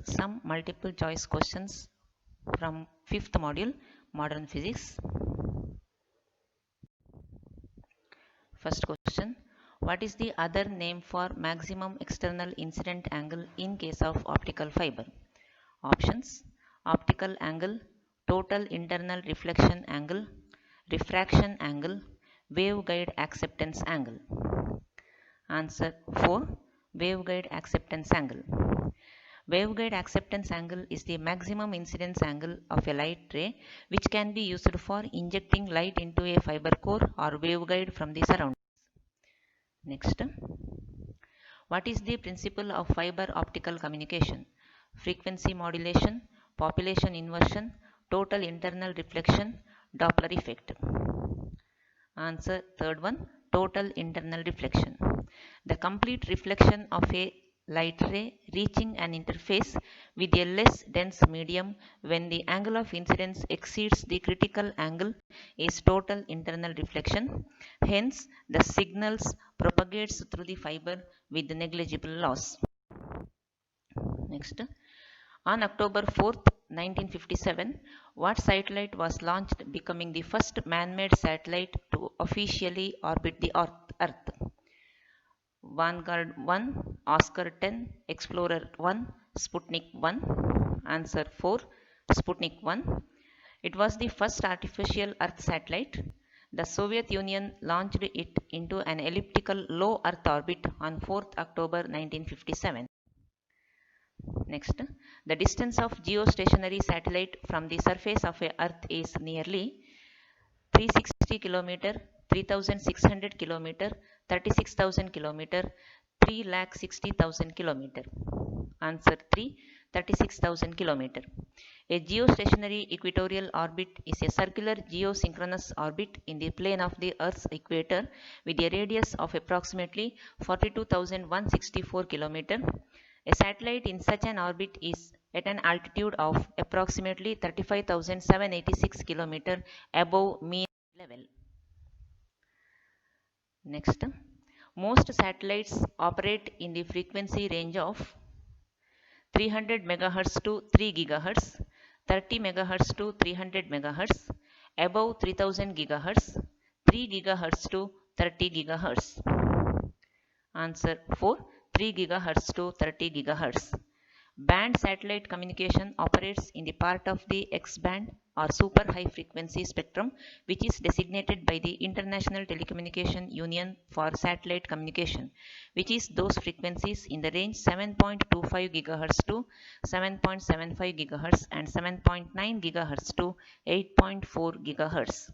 some multiple choice questions from 5th module, Modern Physics. First question, what is the other name for maximum external incident angle in case of optical fiber? Options, optical angle, total internal reflection angle, refraction angle, waveguide acceptance angle. Answer 4, waveguide acceptance angle. Waveguide acceptance angle is the maximum incidence angle of a light ray which can be used for injecting light into a fiber core or waveguide from the surroundings. Next, what is the principle of fiber optical communication? Frequency modulation, population inversion, total internal reflection, Doppler effect. Answer third one, total internal reflection. The complete reflection of a light ray reaching an interface with a less dense medium when the angle of incidence exceeds the critical angle is total internal reflection. Hence, the signals propagates through the fiber with negligible loss. Next, on October 4th, 1957, what satellite was launched, becoming the first man-made satellite to officially orbit the Earth? Vanguard 1, Oscar 10, Explorer 1, Sputnik 1. Answer 4, Sputnik 1. It was the first artificial Earth satellite. The Soviet Union launched it into an elliptical low Earth orbit on 4th October 1957. Next, the distance of geostationary satellite from the surface of a Earth is nearly 360 km, 3600 km, 36,000 km, 3,60,000 km. Answer 3, 36,000 km. A geostationary equatorial orbit is a circular geosynchronous orbit in the plane of the Earth's equator with a radius of approximately 42,164 km. A satellite in such an orbit is at an altitude of approximately 35,786 km above mean level. Next, most satellites operate in the frequency range of 300 MHz to 3 GHz, 30 MHz to 300 MHz, above 3000 GHz, 3 GHz to 30 GHz. Answer 4, 3 GHz to 30 GHz. Band satellite communication operates in the part of the X-band or super high frequency spectrum which is designated by the International Telecommunication Union for satellite communication, which is those frequencies in the range 7.25 GHz to 7.75 GHz and 7.9 GHz to 8.4 GHz.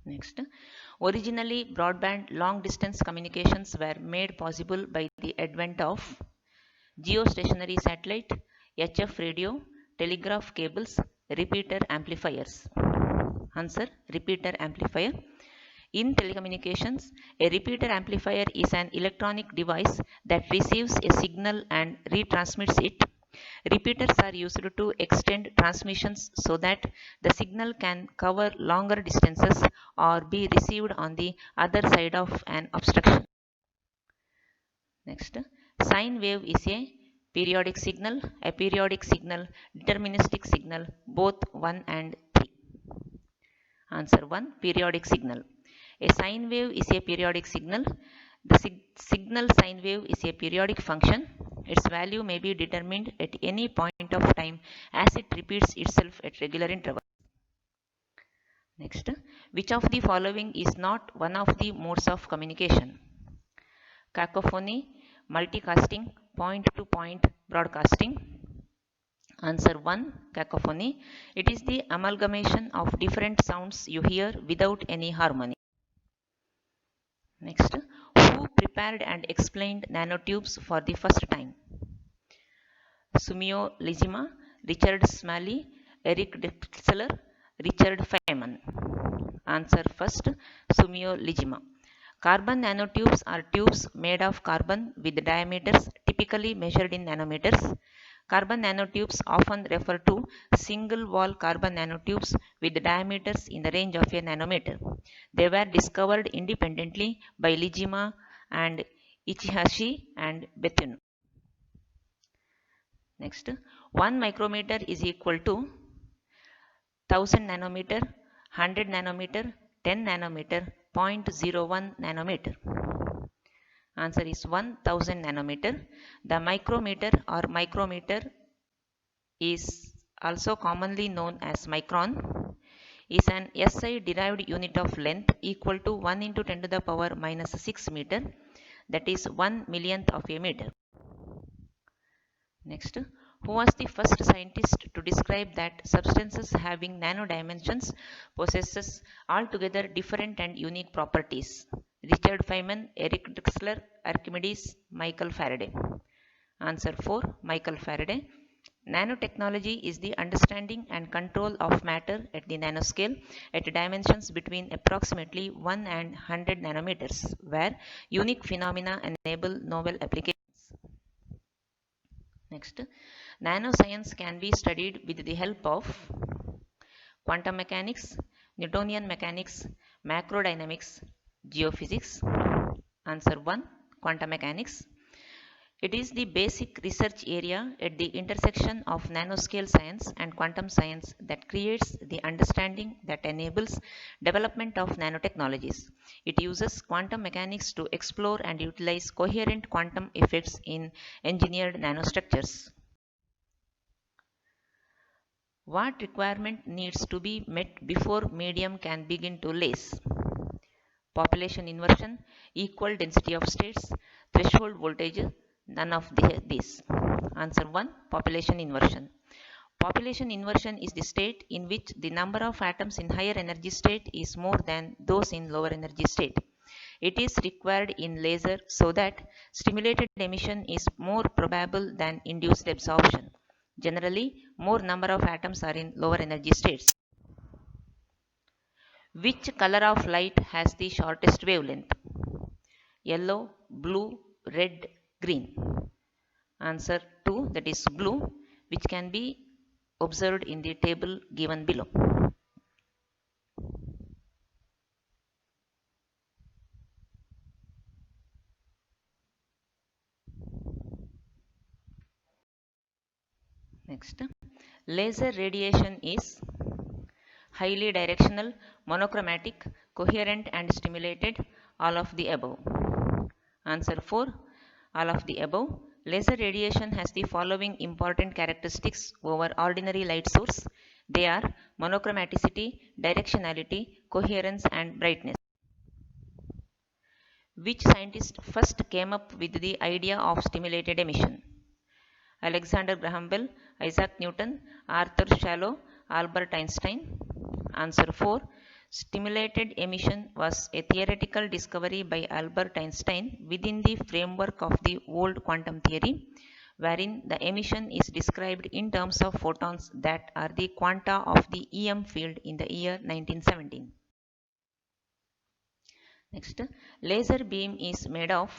Next, originally broadband long distance communications were made possible by the advent of geostationary satellite, HF radio, telegraph cables, repeater amplifiers. Answer, repeater amplifier. In telecommunications, a repeater amplifier is an electronic device that receives a signal and retransmits it. Repeaters are used to extend transmissions so that the signal can cover longer distances or be received on the other side of an obstruction. Next, sine wave is a periodic signal, deterministic signal, both 1 and 3. Answer 1, periodic signal. A sine wave is a periodic signal. The signal sine wave is a periodic function. Its value may be determined at any point of time as it repeats itself at regular intervals. Next, which of the following is not one of the modes of communication? Cacophony, multicasting, point-to-point broadcasting. Answer 1, cacophony. It is the amalgamation of different sounds you hear without any harmony. Next, who prepared and explained nanotubes for the first time? Sumio Lijima, Richard Smalley, Eric Drexler, Richard Feynman. Answer first, Sumio Lijima. Carbon nanotubes are tubes made of carbon with diameters typically measured in nanometers. Carbon nanotubes often refer to single-wall carbon nanotubes with diameters in the range of a nanometer. They were discovered independently by Lijima and Ichihashi and Bethune. Next, 1 micrometer is equal to 1000 nanometer, 100 nanometer, 10 nanometer, 0.01 nanometer. Answer is 1000 nanometer. The micrometer or micrometer is also commonly known as micron, is an SI derived unit of length equal to 1 into 10 to the power minus 6 meter, that is 1 millionth of a meter. Next, who was the first scientist to describe that substances having nano dimensions possesses altogether different and unique properties? Richard Feynman, Eric Drexler, Archimedes, Michael Faraday. Answer 4, Michael Faraday. Nanotechnology is the understanding and control of matter at the nanoscale at dimensions between approximately 1 and 100 nanometers, where unique phenomena enable novel applications. Next, nanoscience can be studied with the help of quantum mechanics, Newtonian mechanics, macrodynamics, geophysics. Answer 1, quantum mechanics. It is the basic research area at the intersection of nanoscale science and quantum science that creates the understanding that enables development of nanotechnologies. It uses quantum mechanics to explore and utilize coherent quantum effects in engineered nanostructures. What requirement needs to be met before medium can begin to lace? Population inversion, equal density of states, threshold voltage, none of these. Answer 1, population inversion. Population inversion is the state in which the number of atoms in higher energy state is more than those in lower energy state. It is required in laser so that stimulated emission is more probable than induced absorption. Generally, more number of atoms are in lower energy states. Which color of light has the shortest wavelength? Yellow, blue, red, green. Answer 2, that is blue, which can be observed in the table given below. Next, laser radiation is highly directional, monochromatic, coherent and stimulated, all of the above. Answer 4, all of the above. Laser radiation has the following important characteristics over ordinary light source. They are monochromaticity, directionality, coherence and brightness. Which scientist first came up with the idea of stimulated emission? Alexander Graham Bell, Isaac Newton, Arthur Shallow, Albert Einstein. Answer 4, stimulated emission was a theoretical discovery by Albert Einstein within the framework of the old quantum theory, wherein the emission is described in terms of photons that are the quanta of the EM field in the year 1917. Next, laser beam is made of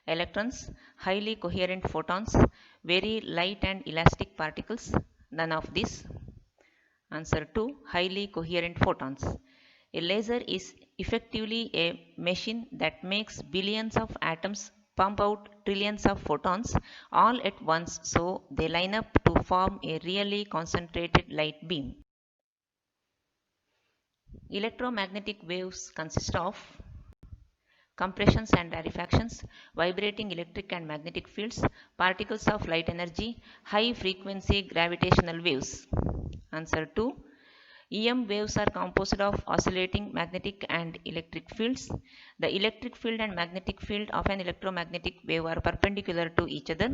electrons, highly coherent photons, very light and elastic particles, none of this. Answer 2, highly coherent photons. A laser is effectively a machine that makes billions of atoms pump out trillions of photons all at once so they line up to form a really concentrated light beam. Electromagnetic waves consist of compressions and rarefactions, vibrating electric and magnetic fields, particles of light energy, high frequency gravitational waves. Answer 2, EM waves are composed of oscillating magnetic and electric fields. The electric field and magnetic field of an electromagnetic wave are perpendicular to each other.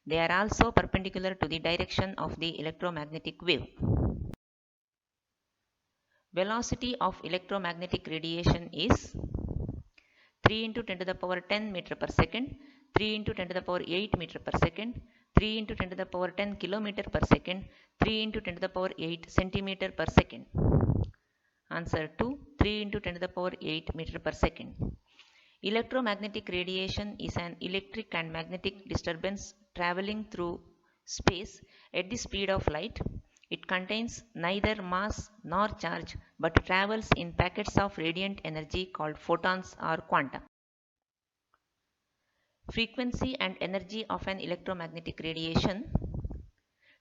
They are also perpendicular to the direction of the electromagnetic wave. Velocity of electromagnetic radiation is 3 into 10 to the power 10 meter per second, 3 into 10 to the power 8 meter per second, 3 into 10 to the power 10 kilometer per second, 3 into 10 to the power 8 centimeter per second. Answer 2, 3 into 10 to the power 8 meter per second. Electromagnetic radiation is an electric and magnetic disturbance traveling through space at the speed of light. It contains neither mass nor charge but travels in packets of radiant energy called photons or quanta. Frequency and energy of an electromagnetic radiation: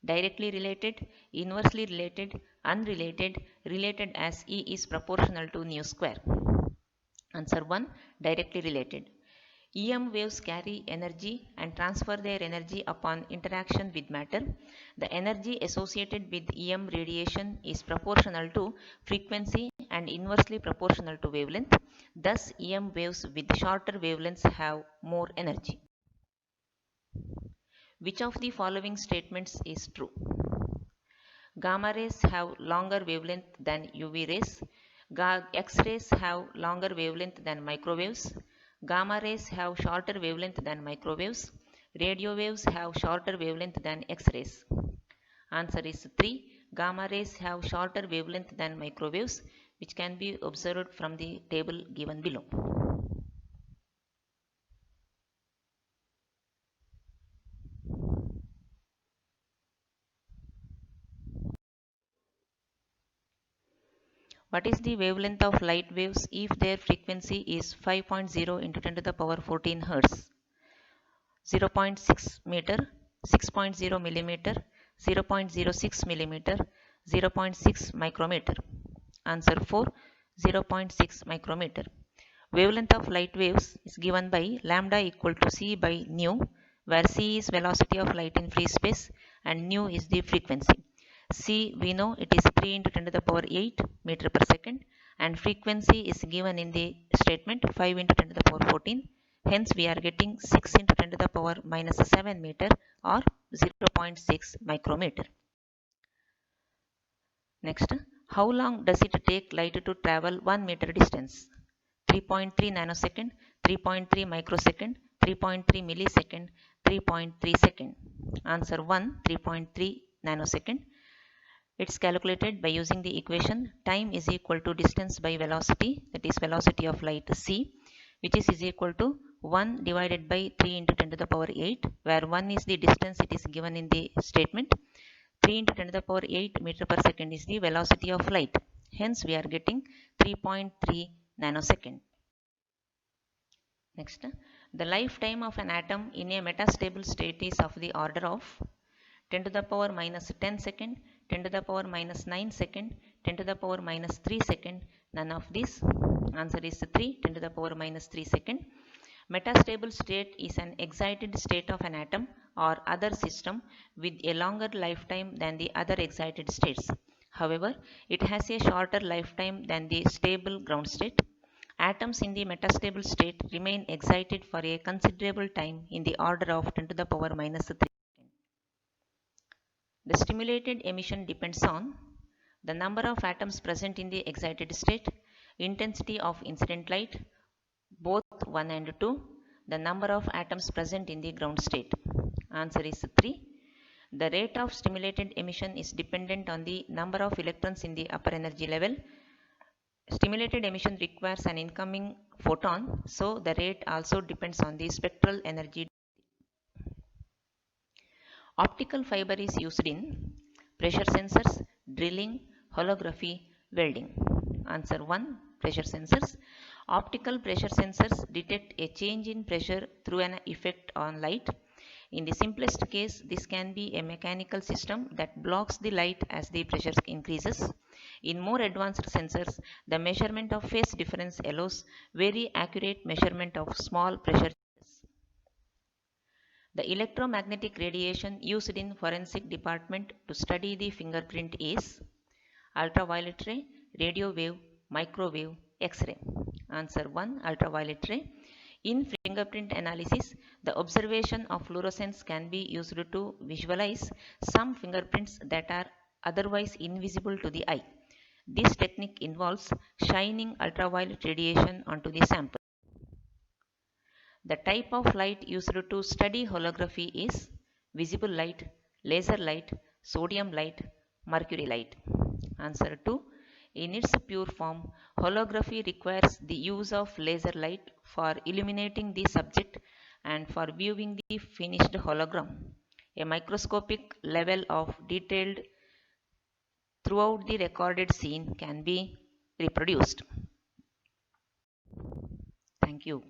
directly related, inversely related, unrelated, related as E is proportional to nu square. Answer 1, directly related. EM waves carry energy and transfer their energy upon interaction with matter. The energy associated with EM radiation is proportional to frequency and inversely proportional to wavelength. Thus, EM waves with shorter wavelengths have more energy. Which of the following statements is true? Gamma rays have longer wavelength than UV rays. X-rays have longer wavelength than microwaves. Gamma rays have shorter wavelength than microwaves. Radio waves have shorter wavelength than X-rays. Answer is 3. Gamma rays have shorter wavelength than microwaves, which can be observed from the table given below. What is the wavelength of light waves if their frequency is 5.0 into 10 to the power 14 Hz? 0.6 meter, 6.0 millimeter, 0.06 millimeter, 0.6 micrometer. Answer 4, 0.6 micrometer. Wavelength of light waves is given by lambda equal to c by nu, where c is velocity of light in free space and nu is the frequency. C, we know it is 3 into 10 to the power 8 meter per second, and frequency is given in the statement 5 into 10 to the power 14. Hence, we are getting 6 into 10 to the power minus 7 meter or 0.6 micrometer. Next, how long does it take light to travel 1 meter distance? 3.3 nanosecond, 3.3 microsecond, 3.3 millisecond, 3.3 second. Answer 1, 3.3 nanosecond. It's calculated by using the equation time is equal to distance by velocity, that is velocity of light c, which is equal to 1 divided by 3 into 10 to the power 8, where 1 is the distance it is given in the statement. 3 into 10 to the power 8 meter per second is the velocity of light. Hence, we are getting 3.3 nanosecond. Next, the lifetime of an atom in a metastable state is of the order of 10 to the power minus 10 second, 10 to the power minus 9 second, 10 to the power minus 3 second. None of this. Answer is 3, 10 to the power minus 3 second. Metastable state is an excited state of an atom or other system with a longer lifetime than the other excited states. However, it has a shorter lifetime than the stable ground state. Atoms in the metastable state remain excited for a considerable time in the order of 10 to the power minus 3. The stimulated emission depends on the number of atoms present in the excited state, intensity of incident light, both 1 and 2, the number of atoms present in the ground state. Answer is 3. The rate of stimulated emission is dependent on the number of electrons in the upper energy level. Stimulated emission requires an incoming photon, so the rate also depends on the spectral energy. Optical fiber is used in pressure sensors, drilling, holography, welding. Answer 1, pressure sensors. Optical pressure sensors detect a change in pressure through an effect on light. In the simplest case, this can be a mechanical system that blocks the light as the pressure increases. In more advanced sensors, the measurement of phase difference allows very accurate measurement of small pressure changes. The electromagnetic radiation used in forensic department to study the fingerprint is ultraviolet ray, radio wave, microwave, X-ray. Answer 1, ultraviolet ray. In fingerprint analysis, the observation of fluorescence can be used to visualize some fingerprints that are otherwise invisible to the eye. This technique involves shining ultraviolet radiation onto the sample. The type of light used to study holography is visible light, laser light, sodium light, mercury light. Answer 2. In its pure form, holography requires the use of laser light for illuminating the subject and for viewing the finished hologram. A microscopic level of detail throughout the recorded scene can be reproduced. Thank you.